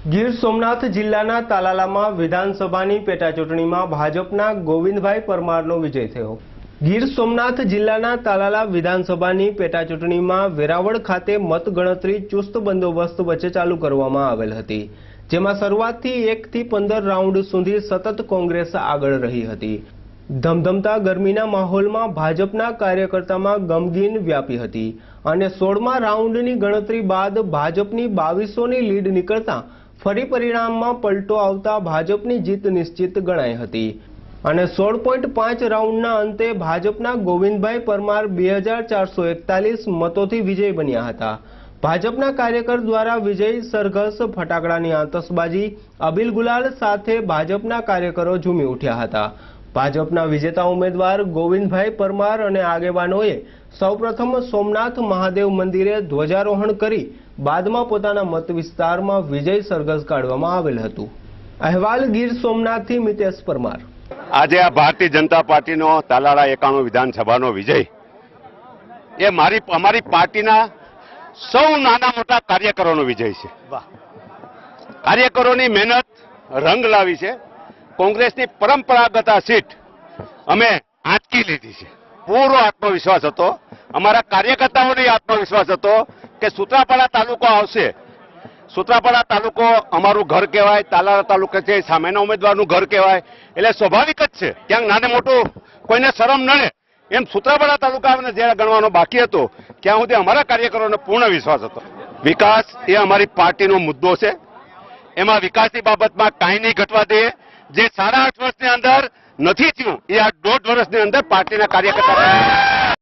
ગીર સોમનાથ જિલ્લાના તાલાલામાં વિધાનસભાની પેટાચૂંટણીમાં ભાજપના ગોવિંદભાઈ પરમારનો વિજય થયો। ગીર સોમનાથ જિલ્લાના તાલાલા વિધાનસભાની પેટાચૂંટણીમાં વેરાવળ ખાતે મતગણતરી ચુસ્ત બંદોબસ્ત વચ્ચે ચાલુ કરવામાં આવેલ હતી, જેમાં શરૂઆતથી 1 થી 15 રાઉન્ડ સુધી સતત કોંગ્રેસ આગળ રહી હતી। ધમધમતા ગરમીના માહોલમાં ભાજપના કાર્યકર્તામાં ગમગીન વ્યાપી હતી અને 16મા રાઉન્ડની ગણતરી બાદ ભાજપની 2200ની લીડ નીકળતા ફરી પરિણામમાં પલટો આવતા ભાજપની જીત નિશ્ચિત ગણાઈ હતી અને 16.5 રાઉન્ડના અંતે ભાજપના ગોવિંદભાઈ પરમાર 2441 મતોથી વિજય બન્યા હતા। ભાજપના કાર્યકર દ્વારા વિજય સરઘસ, ફટાકડાની આતશબાજી, અબીલ ગુલાલ સાથે ભાજપના કાર્યકરો ઝૂમી ઉઠ્યા હતા। ભાજપના વિજેતા ઉમેદવાર ગોવિંદભાઈ પરમાર અને આગેવાનોએ સૌપ્રથમ સોમનાથ મહાદેવ મંદિરે ધ્વજારોહણ કરી બાદમાં પોતાના મત વિસ્તારમાં વિજય સરઘસ કાઢવામાં આવેલ હતું। અહેવાલ ગીર સોમનાથથી મિતેશ પરમાર। આજે આ ભારતીય જનતા પાર્ટીનો તાલાળા 91 વિધાનસભાનો વિજય એ અમારી પાર્ટીના સૌ નાના મોટા કાર્યકરોનો વિજય છે। કાર્યકરોની મહેનત રંગ લાવી છે। કોંગ્રેસની પરંપરાગત આ સીટ અમે આંચકી લીધી છે। પૂરો આત્મવિશ્વાસ હતો, અમારા કાર્યકર્તાઓને આત્મવિશ્વાસ હતો કે સૂત્રાપાડા તાલુકો આવશે। સૂત્રાપાડા તાલુકો અમારું ઘર કહેવાય, તાલાળા તાલુકા છે સામેના ઉમેદવારનું ઘર કહેવાય, એટલે સ્વાભાવિક જ છે ક્યાંક નાને મોટું કોઈને શરમ ન રહે એમ સૂત્રાપાડા તાલુકાને જ્યારે ગણવાનો બાકી હતો ત્યાં સુધી અમારા કાર્યકરોને પૂર્ણ વિશ્વાસ હતો। વિકાસ એ અમારી પાર્ટીનો મુદ્દો છે, એમાં વિકાસની બાબતમાં કાંઈ નહીં ઘટવા દઈએ। જે 8.5 વર્ષની અંદર નથી થયું એ આ 1.5 વર્ષની અંદર પાર્ટીના કાર્યકર્તા